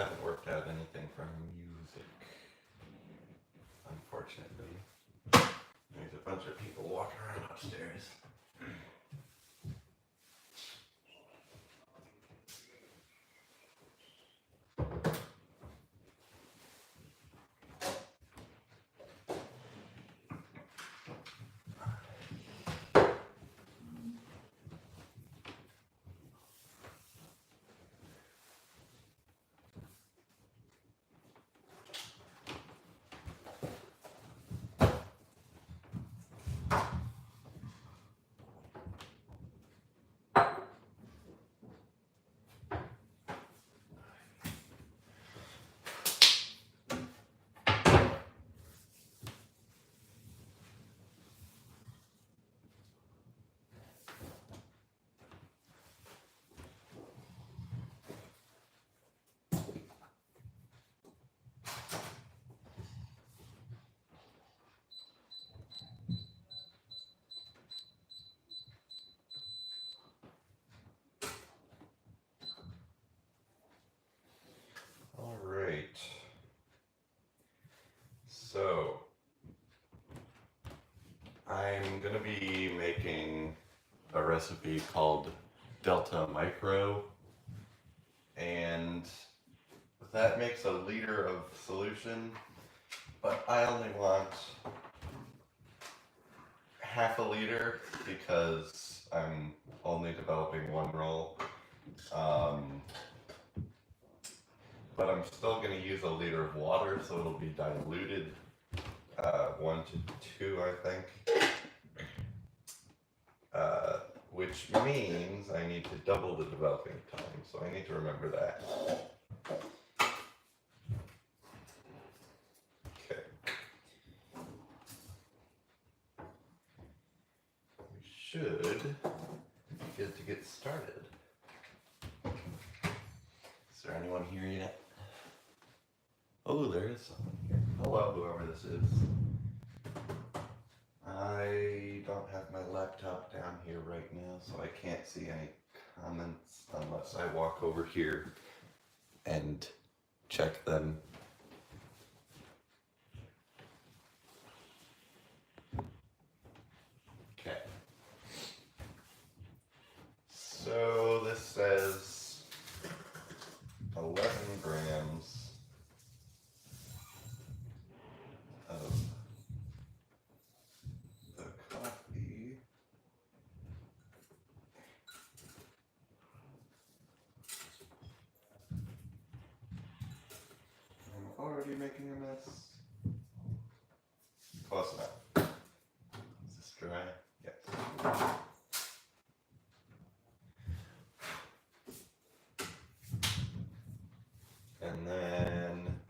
haven't worked out anything from music, unfortunately. There's a bunch of people walking around upstairs. All right. So, I'm going to be making a recipe called Delta Micro, and that makes a liter of solution, but I only want half a liter because I'm only developing one roll. But I'm still going to use a liter of water, so it'll be diluted 1 to 2, I think. Which means I need to double the developing time, so I need to remember that. Okay. We should be good to get started. Is there anyone here yet? Oh, there is someone here. Hello, whoever this is. I don't have my laptop down here right now, so I can't see any comments unless I walk over here and check them. Okay. So this says 11 grams of the coffee. I'm already making a mess. Close enough. Is this dry? Yes. And then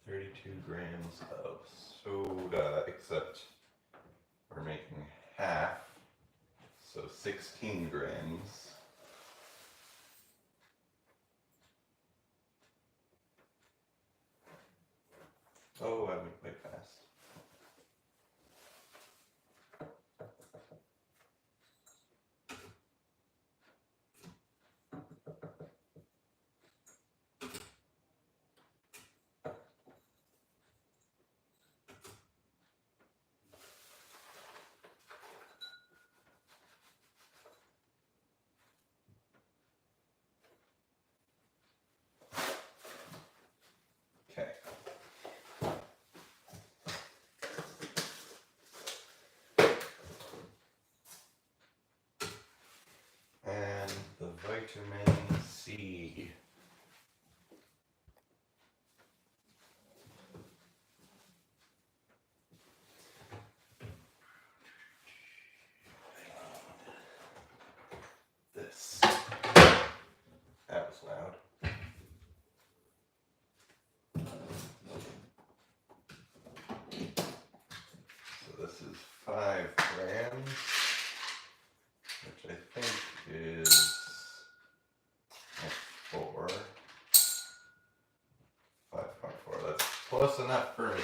32 grams of soda, except we're making half, so 16 grams. Oh, I went way fast. Okay. And the vitamin C. This. That was loud. So this is 5 grams, which I think is 4. 5.4. That's close enough for me.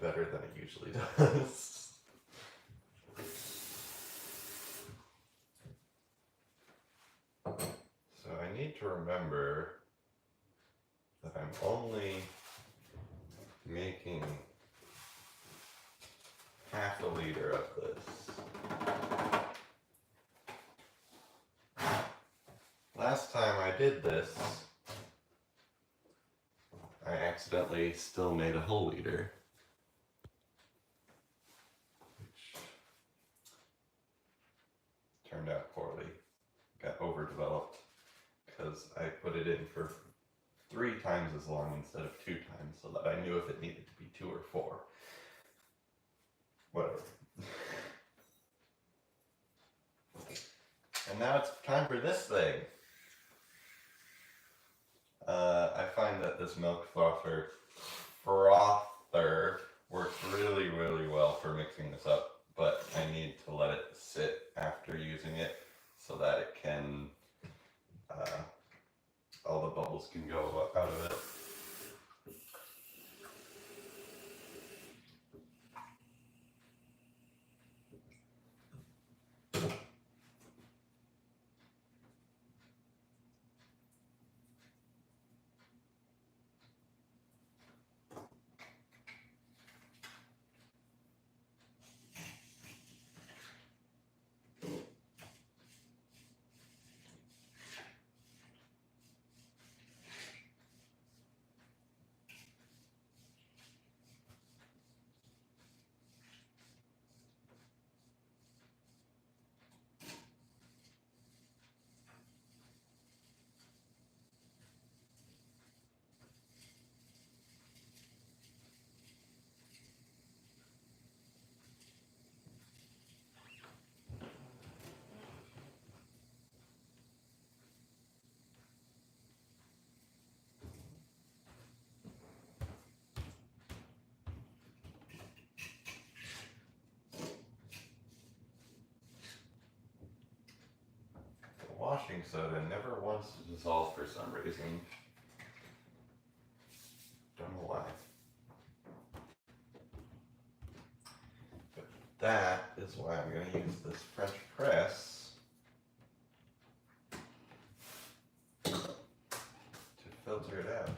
better than it usually does. So I need to remember that I'm only making half a liter of this. Last time I did this, I accidentally still made a whole liter, which turned out poorly. Got overdeveloped because I put it in for 3 times as long instead of 2 times so that I knew if it needed to be 2 or 4. Whatever. And now it's time for this thing. I find that this milk frother works really, really well for mixing this up, but I need to let it sit after using it so that it can, all the bubbles can go out of it. Washing soda never wants to dissolve for some reason. Don't know why. But that is why I'm going to use this French press to filter it out.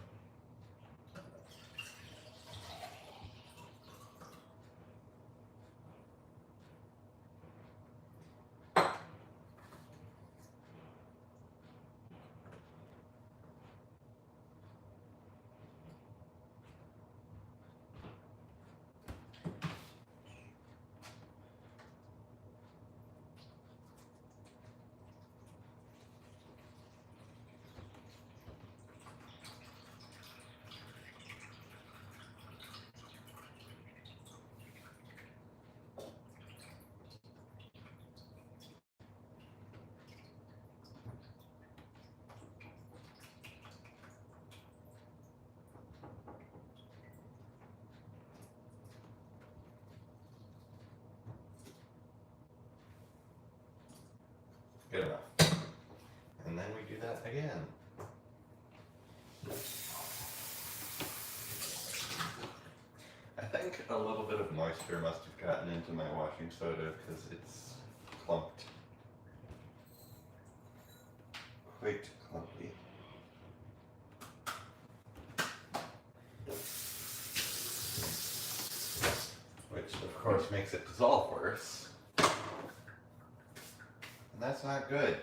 Good enough. And then we do that again. I think a little bit of moisture must have gotten into my washing soda because it's clumped. Quite clumpy. Which of course makes it dissolve worse. And that's not good.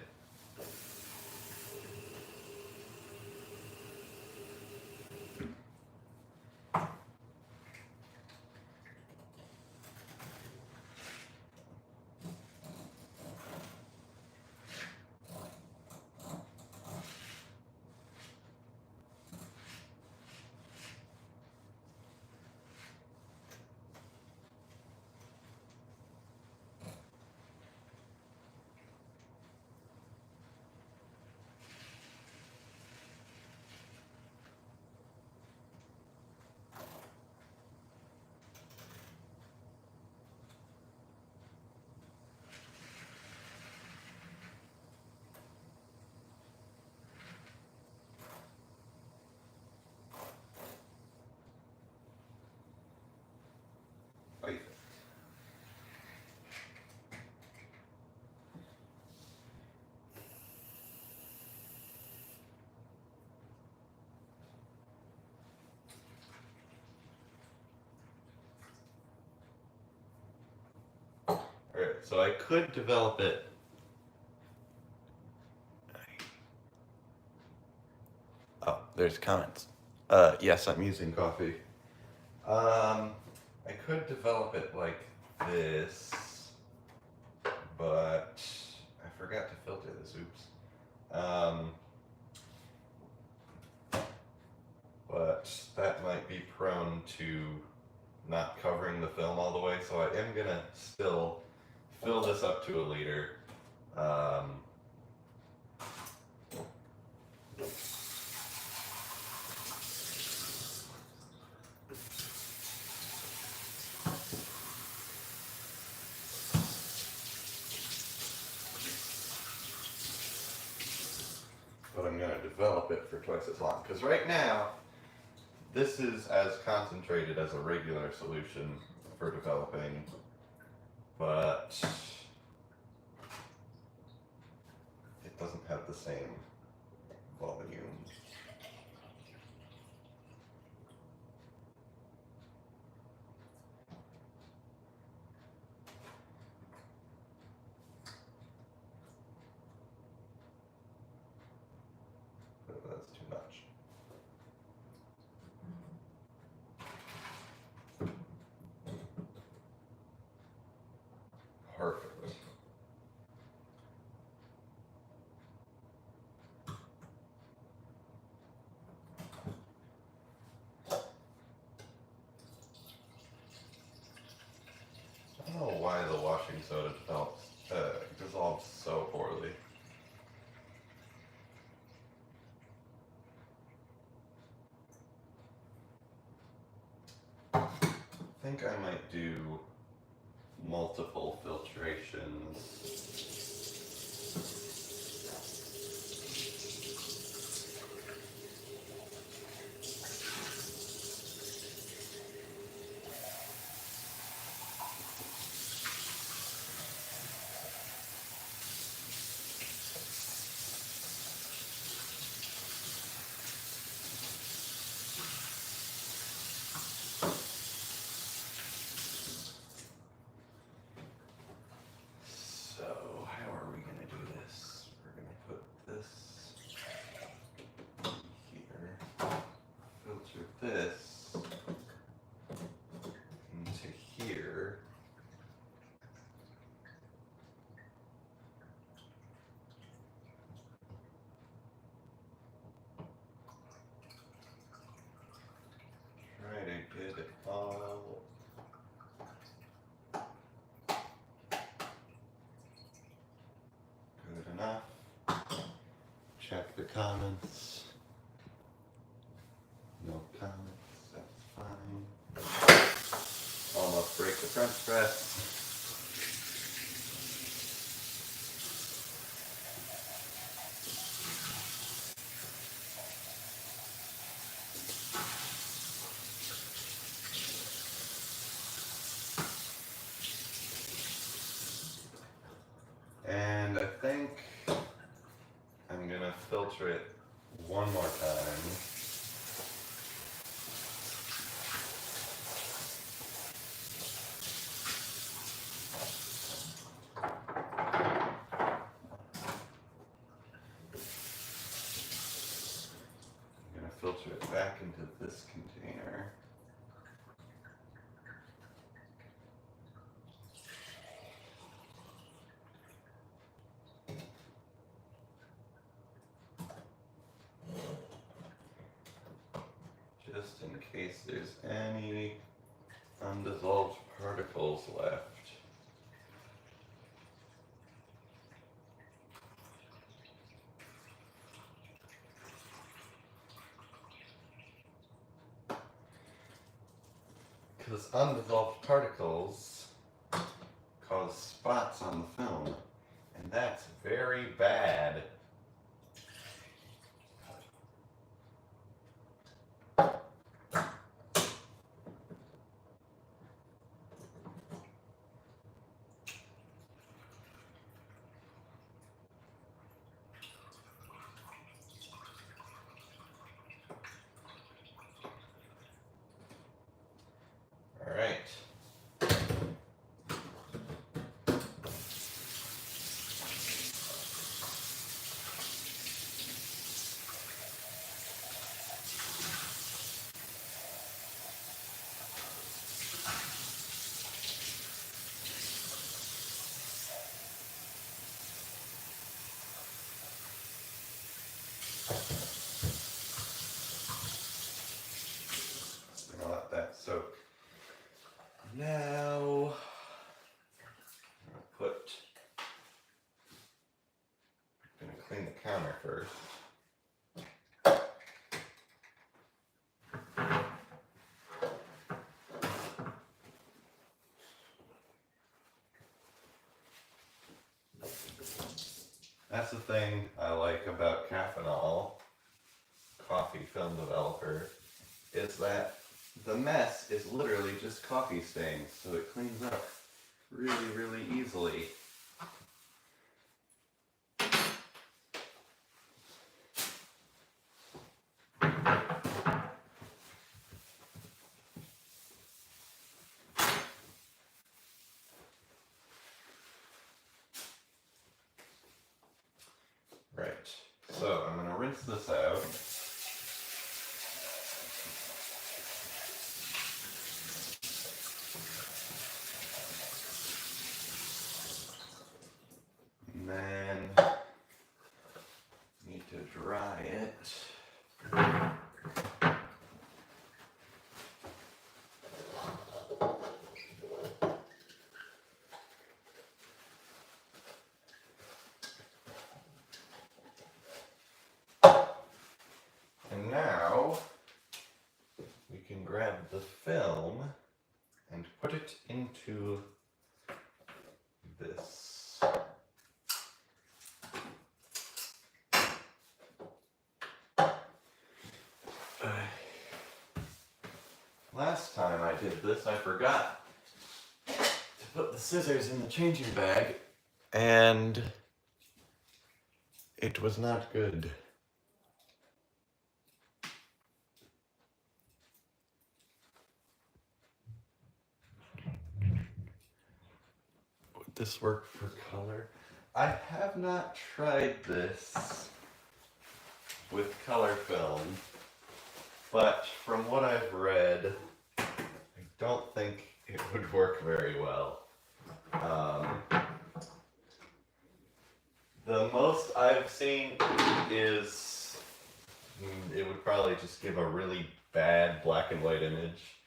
So I could develop it. Oh, there's comments. Yes, I'm using coffee. I could develop it like this, but I forgot to filter this. Oops. But that might be prone to not covering the film all the way, so I am gonna still fill this up to a liter. But I'm gonna develop it for twice as long, because right now, this is as concentrated as a regular solution for developing, but it doesn't have the same volume. That's too much. Perfect. I don't know why the washing soda dissolves so poorly. I think I might do multiple filtrations. This into here. Try to get it all. Good enough. Check the comments. No comments, that's fine. Almost break the French press. And I think I'm gonna filter it one more time. Filter it back into this container. Just in case there's any undissolved particles left. Because undissolved particles cause spots on the film, and that's very bad. All right. the counter first. That's the thing I like about caffenol, coffee film developer, is that the mess is literally just coffee stains, so it cleans up really, really easily. Right, so I'm going to rinse this out. And then need to dry it. And now we can grab the film and put it into this. Last time I did this, I forgot to put the scissors in the changing bag, and it was not good. Would this work for color? I have not tried this with color film, but from what I've read, I don't think it would work very well. The most I've seen is it would probably just give a really bad black and white image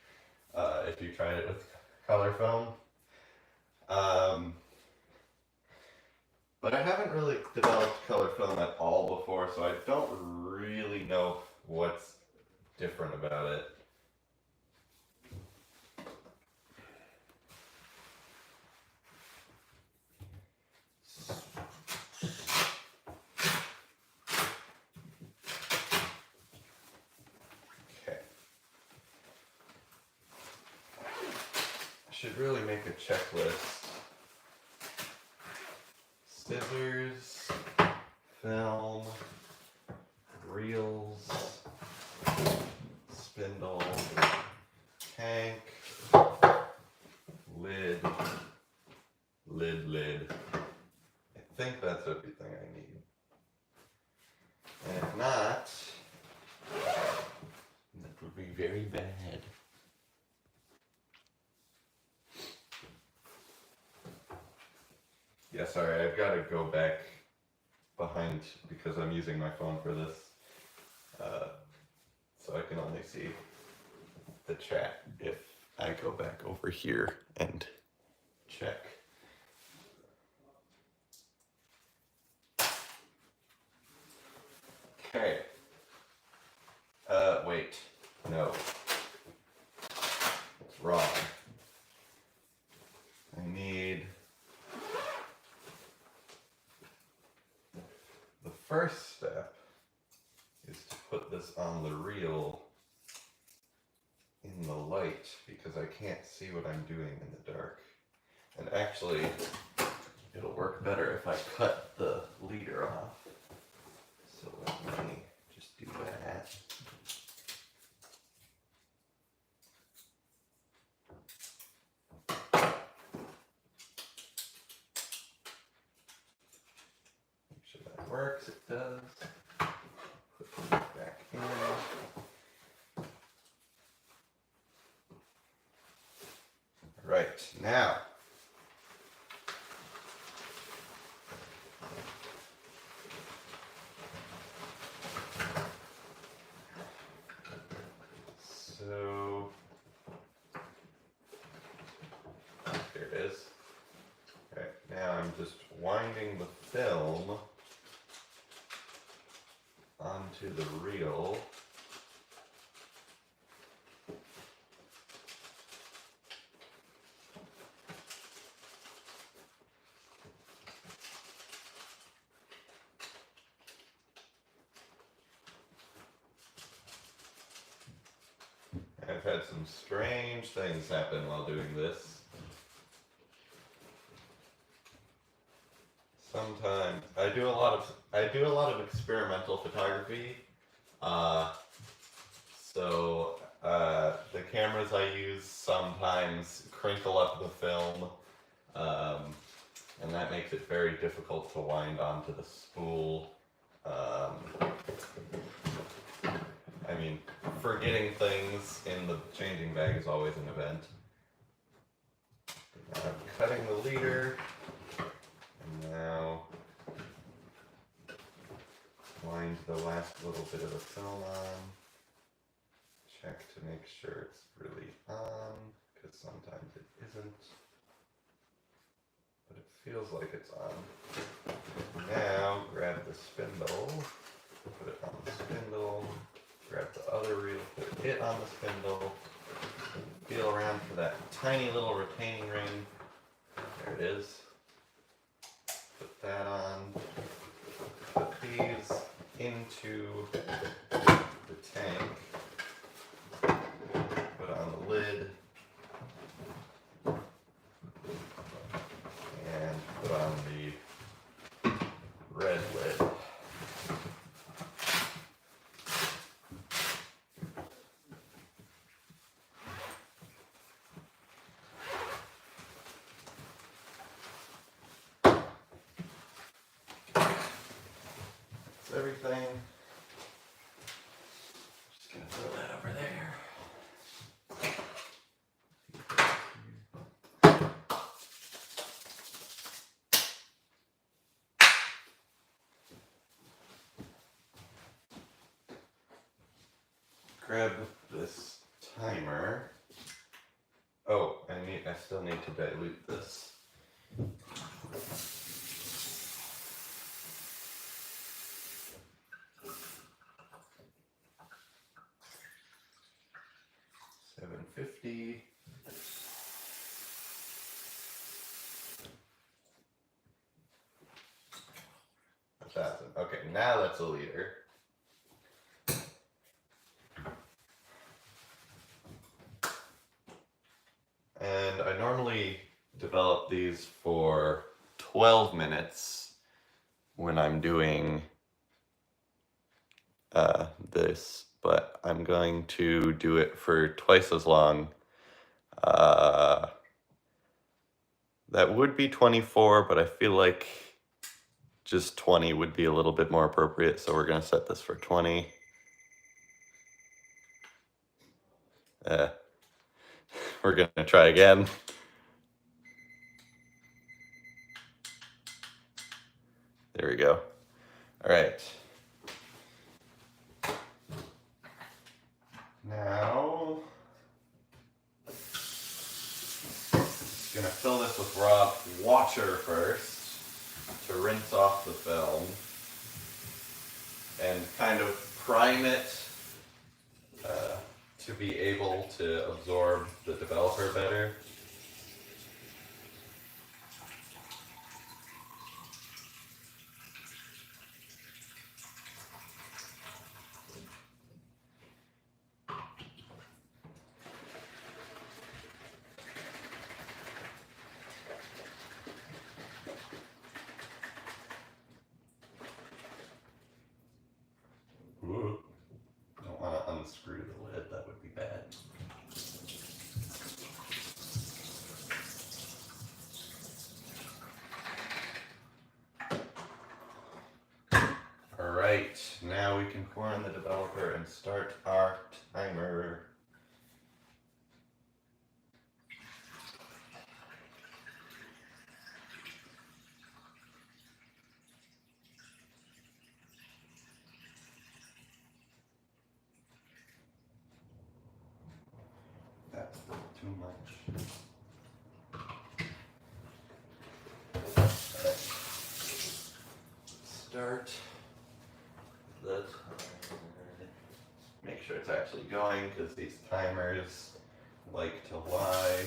if you tried it with color film. But I haven't really developed color film at all before, so I don't really know what's different about it. Okay. I should really make a checklist. Scissors, film, reels, spindle, tank, lid, lid. I think that's everything I need. And if not, that would be very bad. Yeah, sorry, I've got to go back behind because I'm using my phone for this. So I can only see the chat if I go back over here and check. Okay. Wait. No. It's wrong. I need the first step is to put this on the reel in the light because I can't see what I'm doing in the dark. And actually, it'll work better if I cut the leader off. So let me just do that. Make sure that works. It does. Put it back in. Right, now. So, here it is. Okay, now I'm just winding the film onto the reel. I've had some strange things happen while doing this. Sometimes I do a lot of experimental photography. The cameras I use sometimes crinkle up the film, and that makes it very difficult to wind onto the spool. I mean, forgetting things in the changing bag is always an event. I'm cutting the leader, and now wind the last little bit of the film on. Check to make sure it's really on, because sometimes it isn't. But it feels like it's on. Now grab the spindle, put it on the spindle, grab the other reel, put it on the spindle, feel around for that tiny little retaining ring. There it is. Put that on. Put these into the tank. Put on the lid. And put on the red lid. That's everything. Just gonna throw that over there. Grab this timer. Oh, I still need to dilute this. $7.50. Okay, now that's a liter. And I normally develop these for 12 minutes when I'm doing this, but I'm going to do it for twice as long. That would be 24, but I feel like just 20 would be a little bit more appropriate, so we're going to set this for 20. We're going to try again. There we go. All right. Now, gonna fill this with raw water first to rinse off the film and kind of prime it to be able to absorb the developer better. Ooh. Don't want to unscrew the lid, that would be bad. Alright, now we can pour in the developer and start our timer. That's too much. Start the sure it's actually going because these timers like to lie.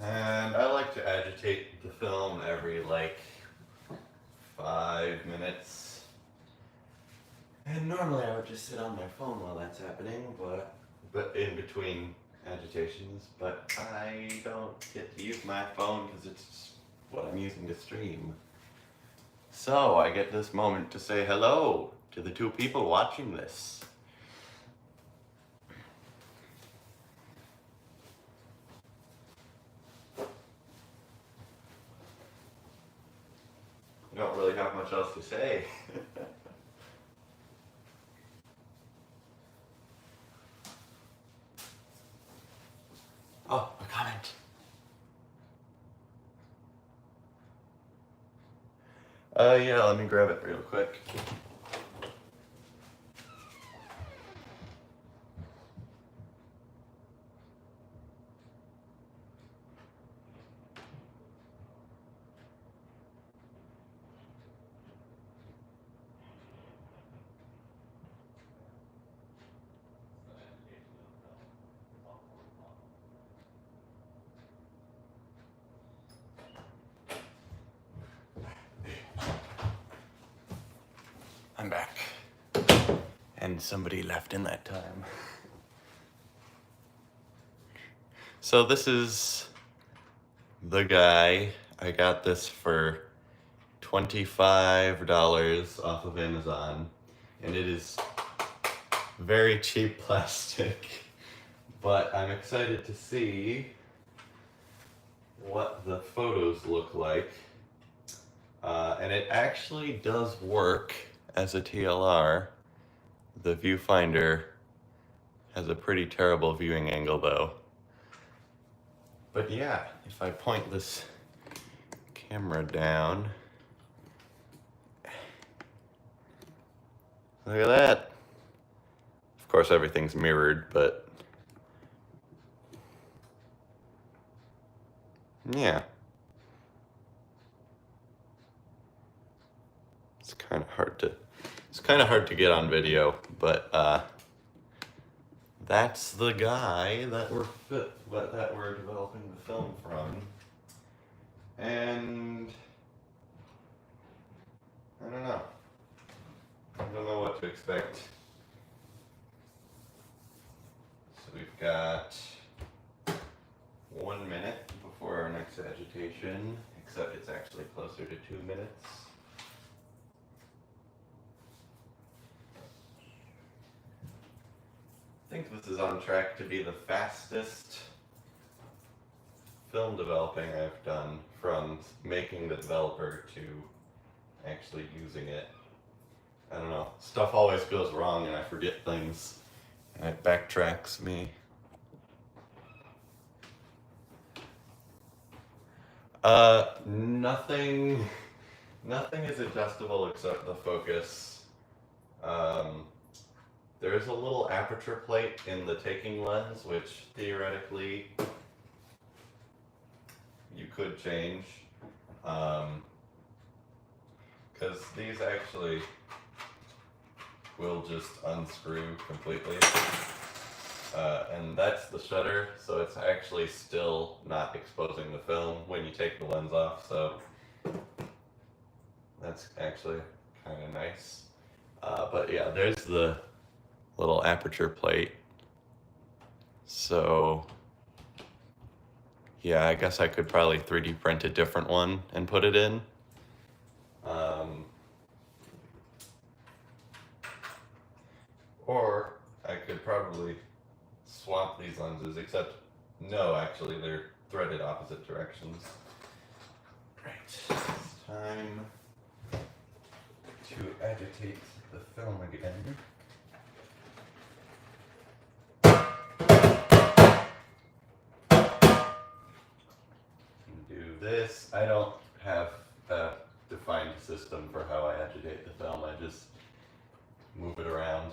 And I like to agitate the film every like 5 minutes. And normally I would just sit on my phone while that's happening, but in between agitations, but I don't get to use my phone because it's what I'm using to stream. So I get this moment to say hello to the 2 people watching this. I don't really have much else to say. Oh, a comment. Yeah, let me grab it real quick. I'm back. And somebody left in that time. So this is the guy. I got this for $25 off of Amazon. And it is very cheap plastic. But I'm excited to see what the photos look like. And it actually does work as a TLR. The viewfinder has a pretty terrible viewing angle though. But yeah, if I point this camera down, look at that. Of course everything's mirrored, but yeah. It's kind of hard to get on video, but that's the guy that we're developing the film from. And I don't know. I don't know what to expect. So we've got 1 minute before our next agitation, except it's actually closer to 2 minutes. I think this is on track to be the fastest film developing I've done, from making the developer to actually using it. I don't know, stuff always goes wrong and I forget things and it backtracks me. Nothing is adjustable except the focus. There is a little aperture plate in the taking lens, which theoretically you could change, because these actually will just unscrew completely, and that's the shutter, so it's actually still not exposing the film when you take the lens off, so that's actually kind of nice. But yeah, there's the little aperture plate. So yeah, I guess I could probably 3D print a different one and put it in. Or I could probably swap these lenses, except no, actually they're threaded opposite directions. Right, it's time to agitate the film again. Do this. I don't have a defined system for how I agitate the film. I just move it around.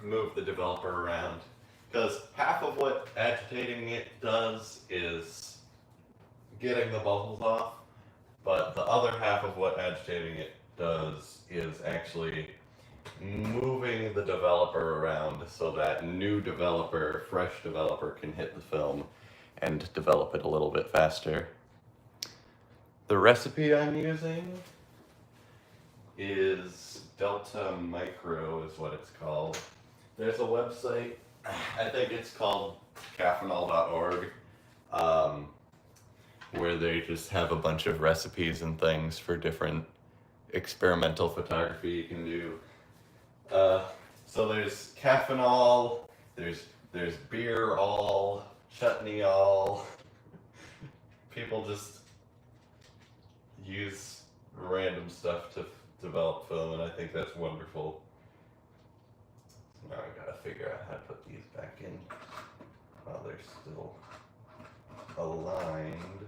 move the developer around. Because half of what agitating it does is getting the bubbles off, but the other half of what agitating it does is actually moving the developer around so that new developer, fresh developer, can hit the film and develop it a little bit faster. The recipe I'm using is Delta Micro is what it's called. There's a website, I think it's called caffenol.org, where they just have a bunch of recipes and things for different experimental photography you can do. So there's caffenol, there's beer all, chutney all. People just use random stuff to develop film, and I think that's wonderful. Now I gotta figure out how to put these back in while they're still aligned.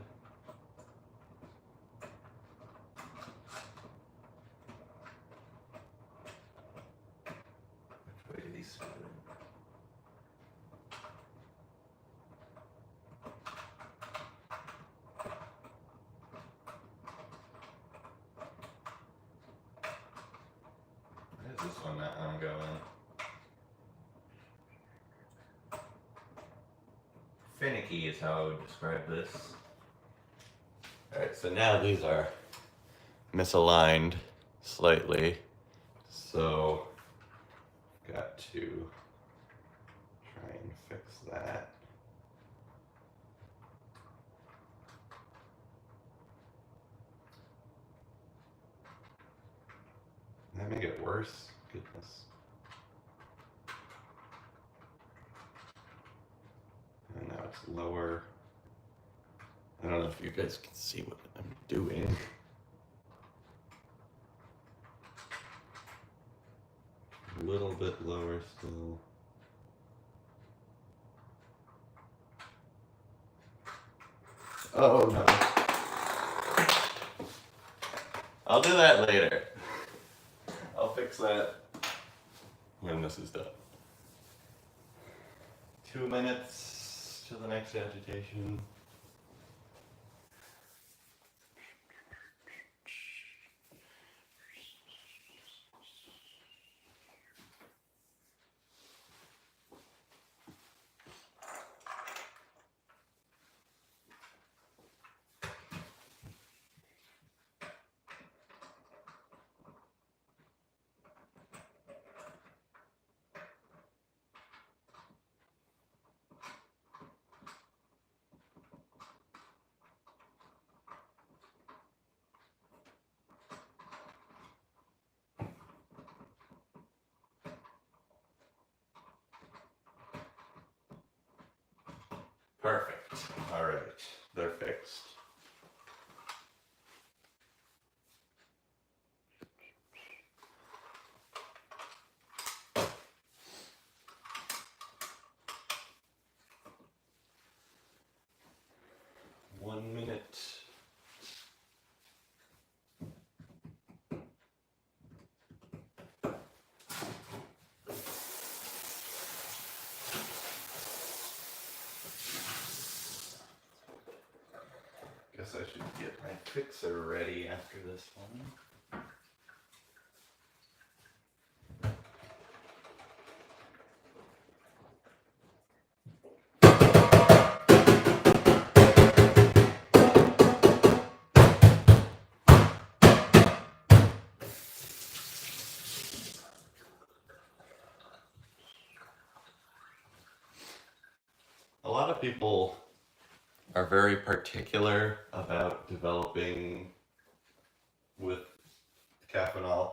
Which way do these fit in? Why is this one not ongoing? Finicky is how I would describe this. Alright, so now these are misaligned slightly, so got to try and fix that. Did that make it worse? Goodness. And now it's lower. I don't know if you guys can see what I'm doing. A little bit lower still. Oh no. I'll do that later. I'll fix that when this is done. 2 minutes to the next agitation. Perfect. All right, they're fixed. One minute. Guess I should get my fixer ready after this one. A lot of people are very particular about developing with caffeinol,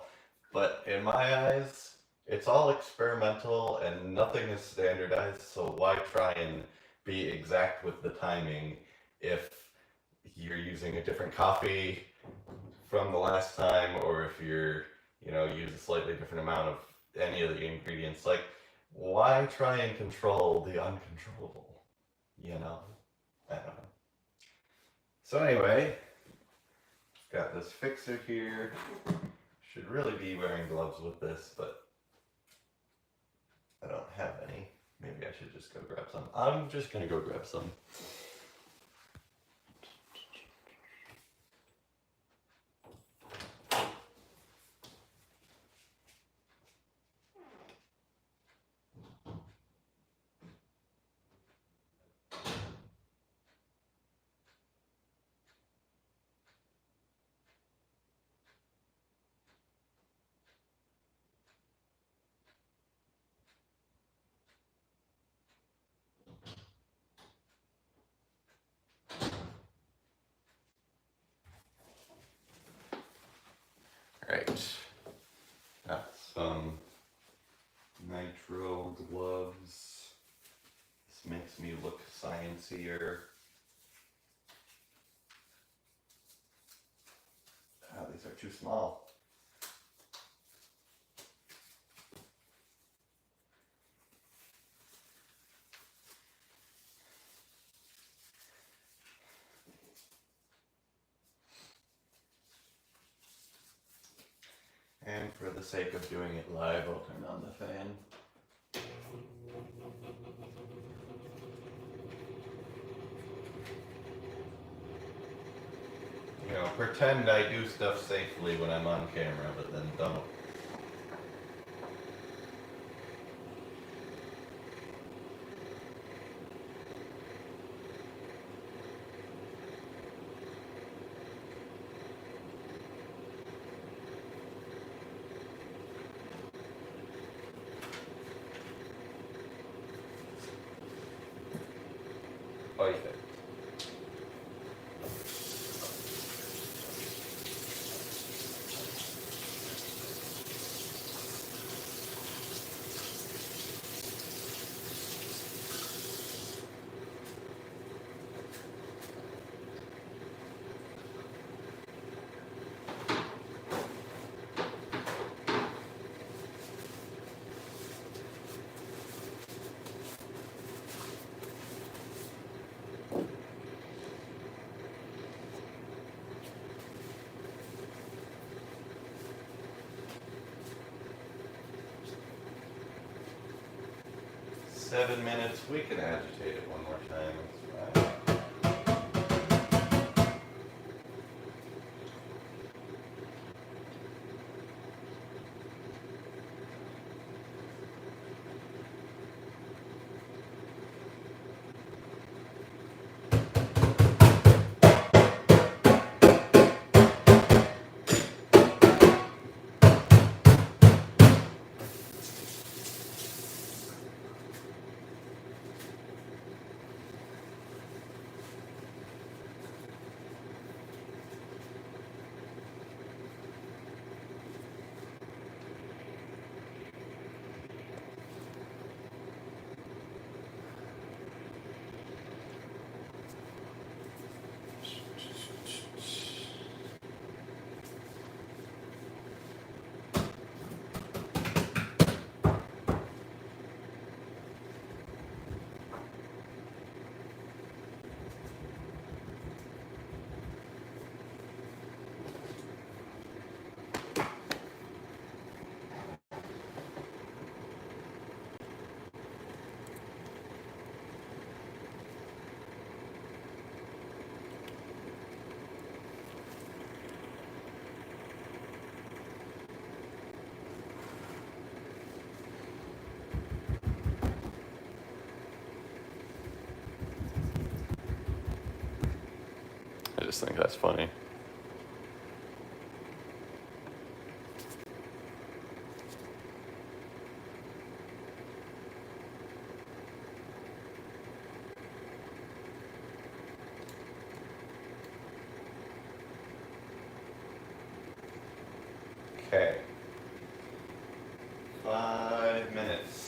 but in my eyes, it's all experimental and nothing is standardized, so why try and be exact with the timing if you're using a different coffee from the last time, or if you're, use a slightly different amount of any of the ingredients. Like, why try and control the uncontrollable? I don't know. So anyway, got this fixer here. Should really be wearing gloves with this, but I don't have any. Maybe I should just go grab some. I'm just gonna go grab some. Right. Got some nitrile gloves. This makes me look sciencier. Oh, these are too small. And for the sake of doing it live, I'll turn on the fan. You know, pretend I do stuff safely when I'm on camera, but then don't. Perfect. Seven minutes. We can agitate it one more time. That's fine. I just think that's funny. Okay. 5 minutes.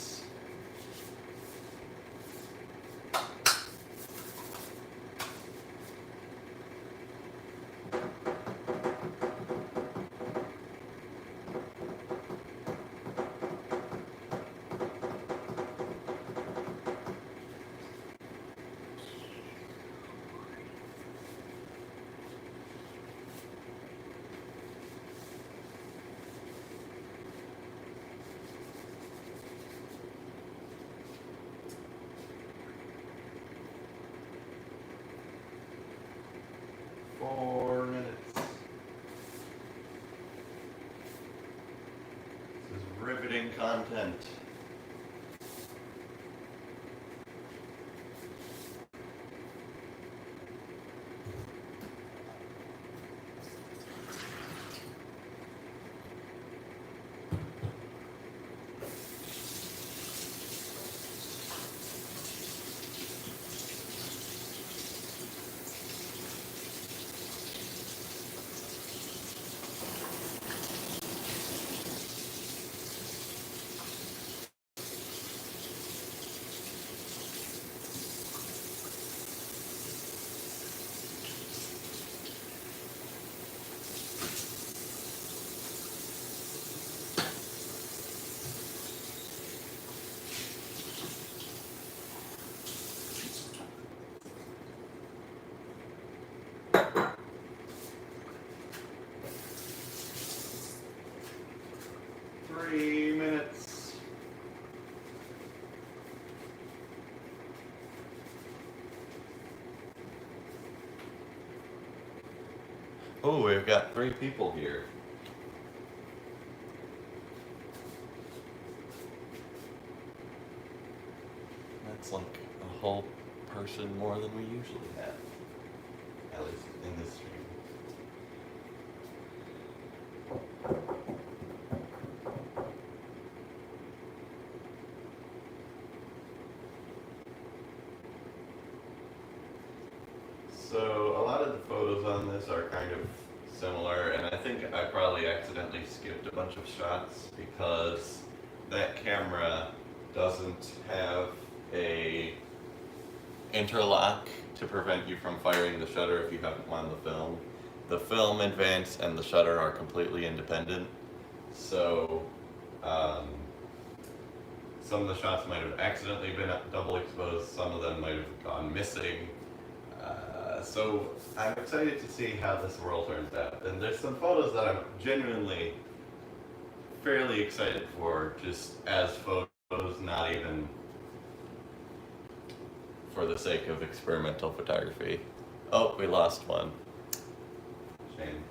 4 minutes. This is riveting content. Three minutes. Oh, we've got 3 people here. That's like a whole person more than we usually have. At least in this stream. So a lot of the photos on this are kind of similar, and I think I probably accidentally skipped a bunch of shots because that camera doesn't have a interlock to prevent you from firing the shutter if you haven't wound the film. The film advance and the shutter are completely independent, so some of the shots might have accidentally been double exposed, some of them might have gone missing. So I'm excited to see how this world turns out. And there's some photos that I'm genuinely fairly excited for, just as photos, not even for the sake of experimental photography. Oh, we lost one. Shame.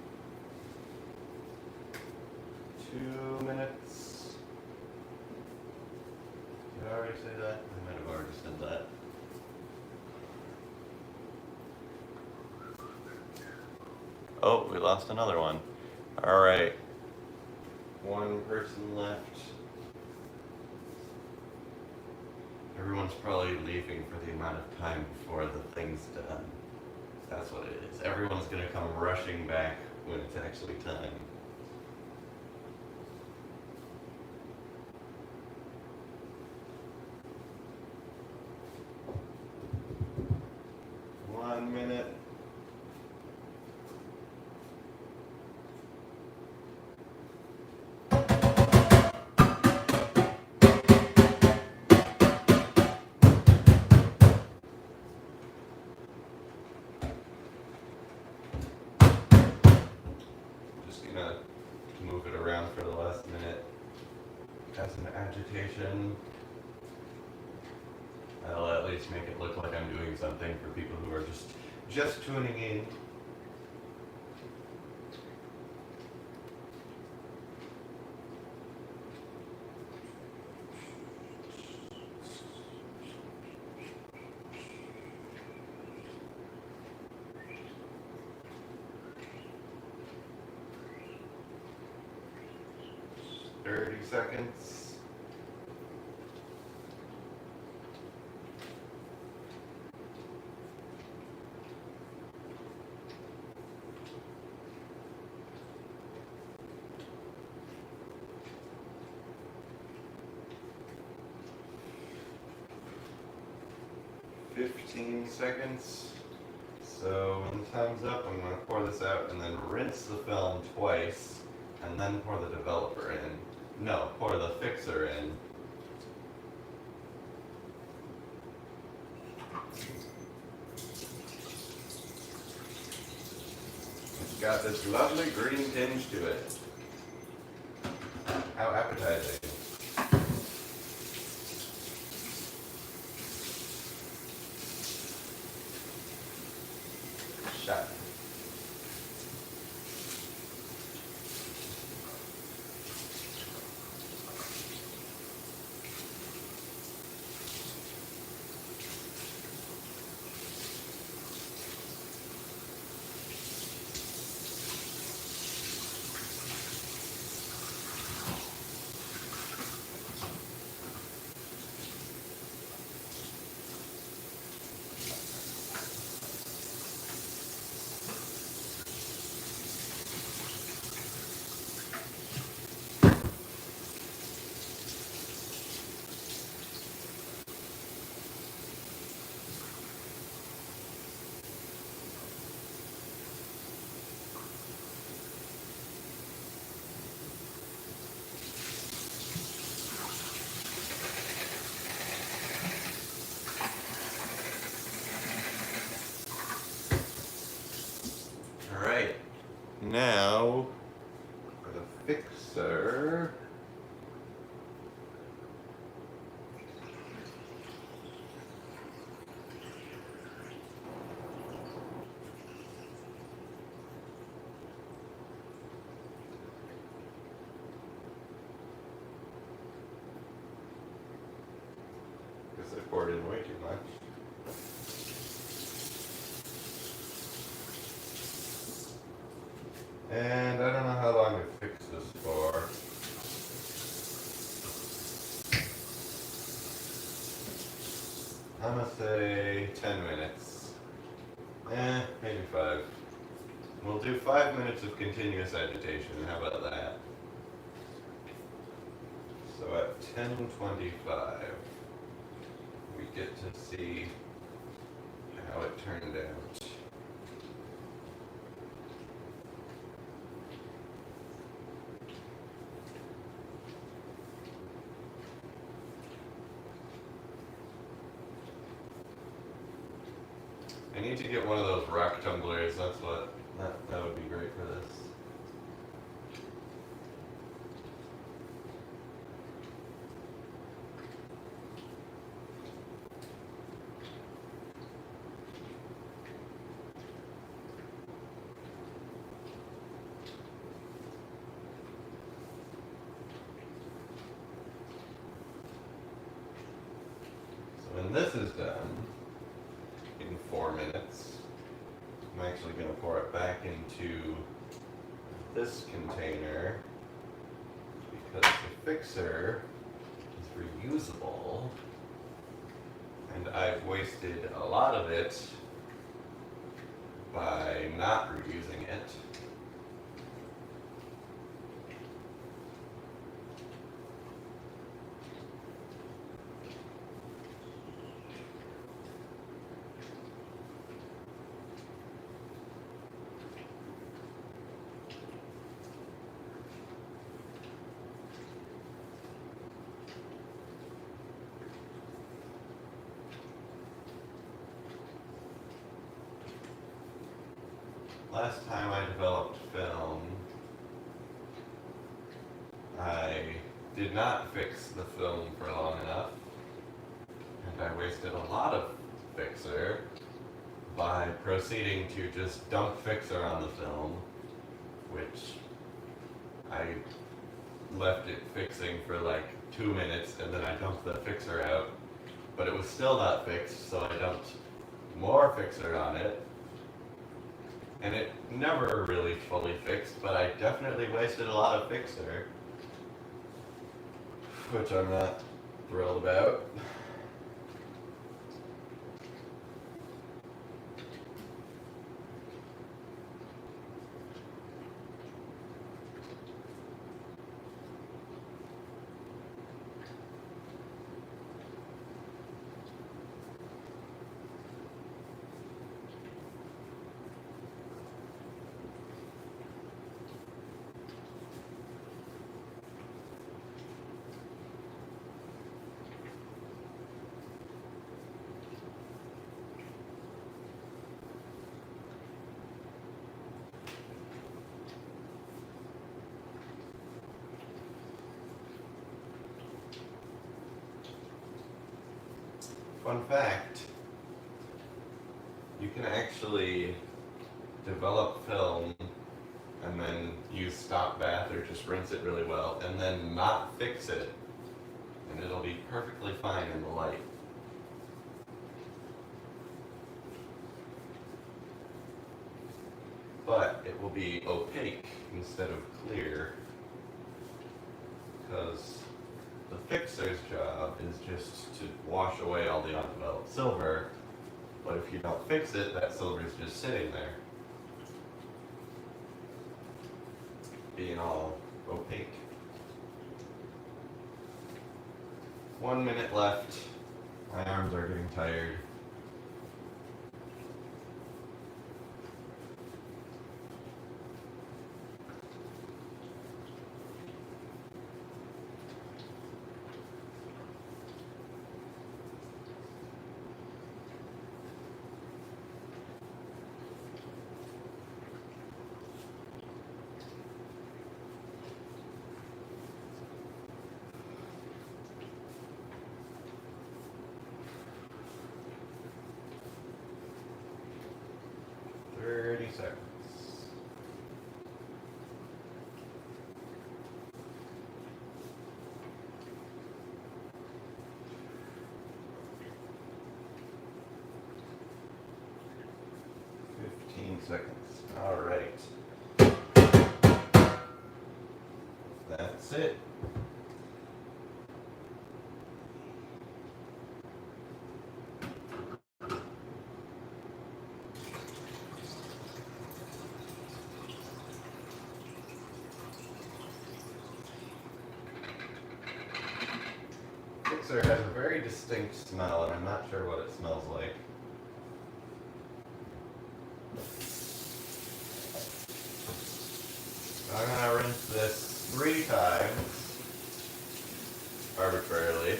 2 minutes. Did I already say that? I might have already said that. Oh, we lost another one. All right. One person left. Everyone's probably leaving for the amount of time before the thing's done. That's what it is. Everyone's gonna come rushing back when it's actually time. One minute. Move it around for the last minute as an agitation. That'll at least make it look like I'm doing something for people who are just tuning in. Seconds. $15 seconds. So when the time's up, I'm going to pour this out and then rinse the film twice, and then pour the developer in. No, pour the fixer in. It's got this lovely green tinge to it. How appetizing. Shot. poured in way too much. And I don't know how long to fix this for. I'm gonna say 10 minutes. Maybe 5. We'll do 5 minutes of continuous agitation. How about that? So at 10:25, we get to see how it turned out. I need to get one of those rock tumblers. That's what that would be great for this. So when this is done, in 4 minutes, I'm actually going to pour it back into this container because the fixer is reusable and I've wasted a lot of it by not reusing it. Last time I developed film, I did not fix the film for long enough, and I wasted a lot of fixer by proceeding to just dump fixer on the film, which I left it fixing for like 2 minutes and then I dumped the fixer out, but it was still not fixed, so I dumped more fixer on it. And it never really fully fixed, but I definitely wasted a lot of fixer, which I'm not thrilled about. Fun fact, you can actually develop film and then use stop bath or just rinse it really well and then not fix it, and it'll be perfectly fine in the light. But it will be opaque instead of clear, because the fixer's job is just to wash away all the undeveloped silver, but if you don't fix it, that silver is just sitting there, being all opaque. 1 minute left. My arms are getting tired. Seconds. 15 seconds. All right. That's it. Mixer has a very distinct smell, and I'm not sure what it smells like. I'm gonna rinse this 3 times arbitrarily.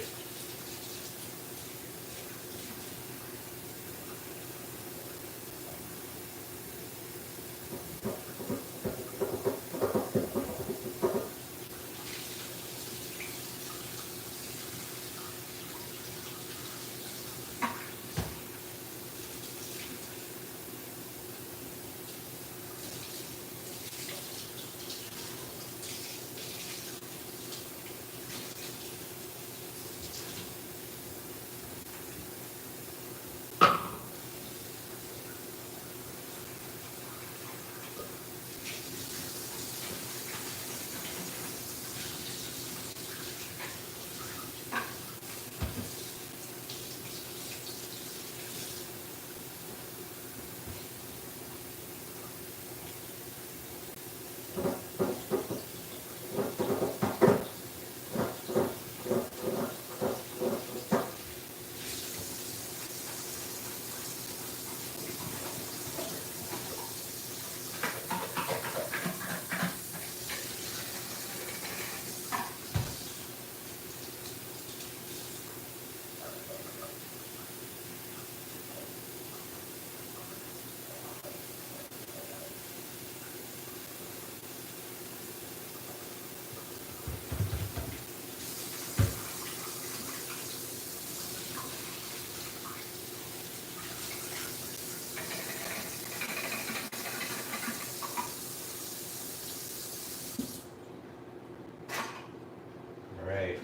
Alright.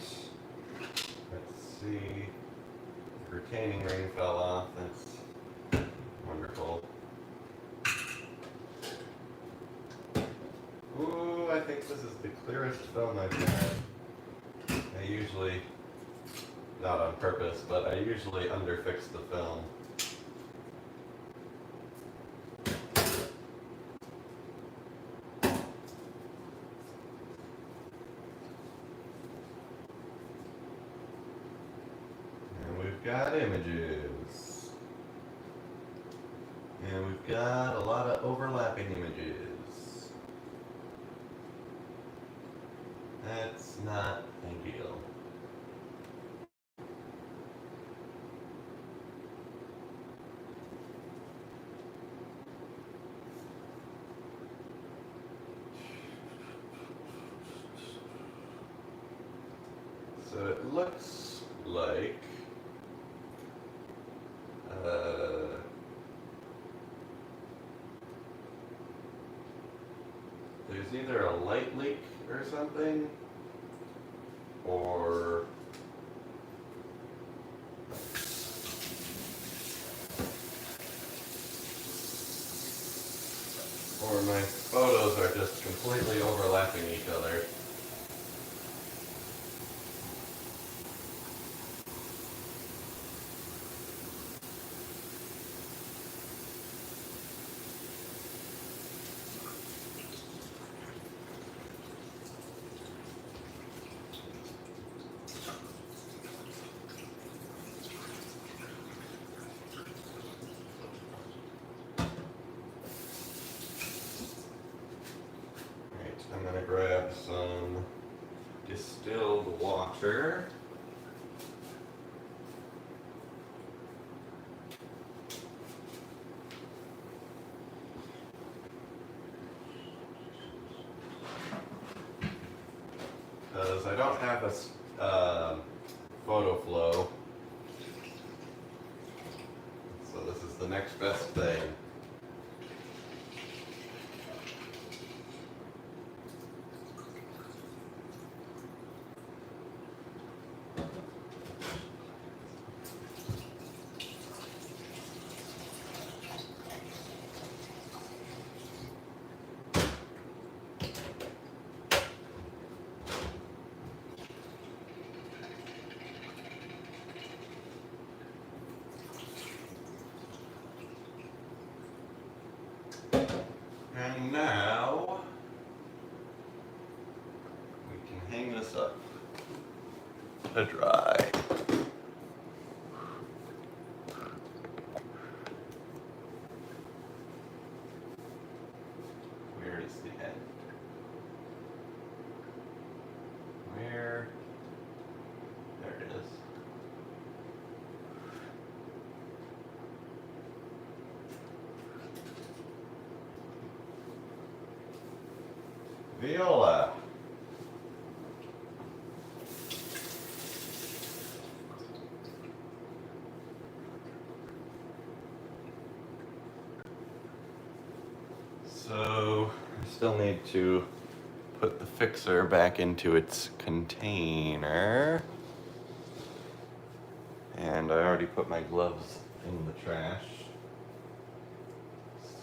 Let's see. The retaining ring fell off. That's wonderful. Ooh, I think this is the clearest film I've had. I usually, not on purpose, but I usually underfix the film. And we've got images. And we've got a lot of overlapping images. That's not ideal. So it looks like there's either a light leak or something, or my photos are just completely overlapping each other. I'm going to grab some distilled water. Because I don't have a photo flow. So this is the next best thing. this up to dry. Where is the end? Where? There it is. Viola. So I still need to put the fixer back into its container. And I already put my gloves in the trash.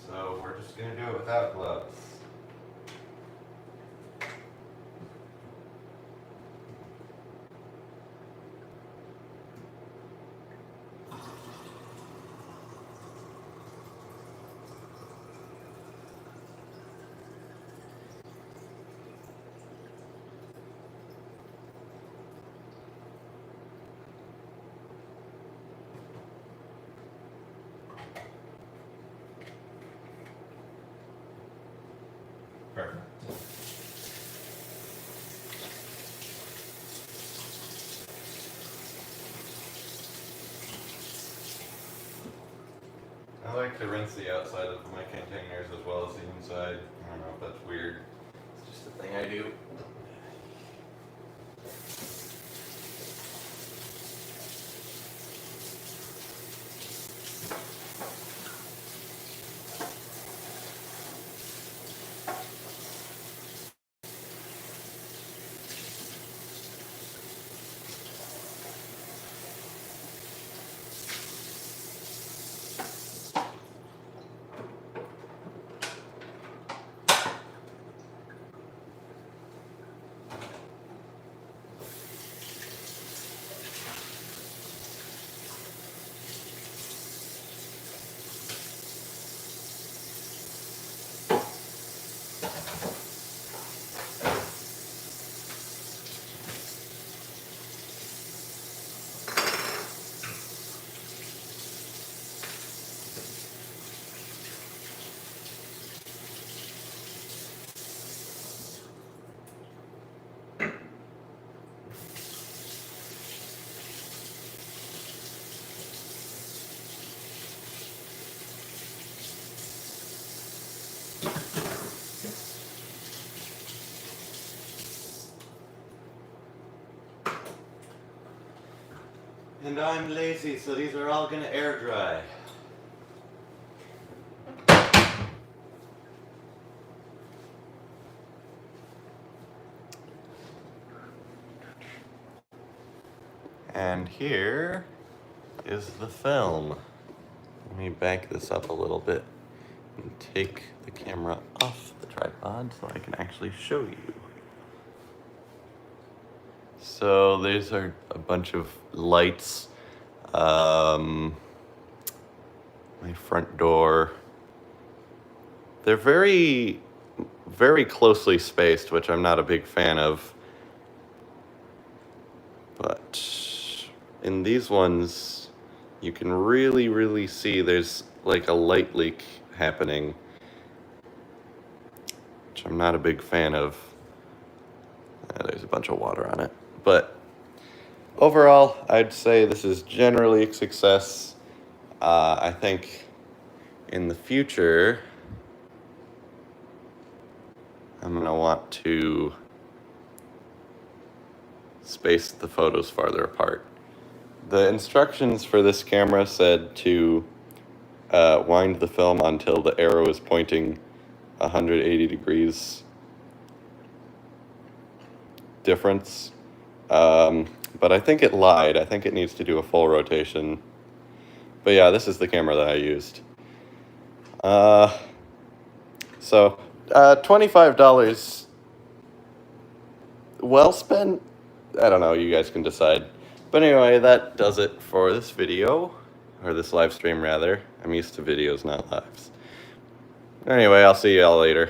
So we're just gonna do it without gloves. Perfect. I like to rinse the outside of my containers as well as the inside. I don't know if that's weird. It's just a thing I do. And I'm lazy, so these are all gonna air dry. And here is the film. Let me back this up a little bit and take the camera off the tripod so I can actually show you. So these are a bunch of lights. My front door. They're very, very closely spaced, which I'm not a big fan of. But in these ones, you can really, really see there's like a light leak happening, which I'm not a big fan of. There's a bunch of water on it. But overall, I'd say this is generally a success. I think in the future, I'm gonna want to space the photos farther apart. The instructions for this camera said to wind the film until the arrow is pointing 180 degrees difference. But I think it lied. I think it needs to do a full rotation. But yeah, this is the camera that I used. So $25 well spent? I don't know, you guys can decide. But anyway, that does it for this video, or this live stream rather. I'm used to videos, not lives. Anyway, I'll see y'all later.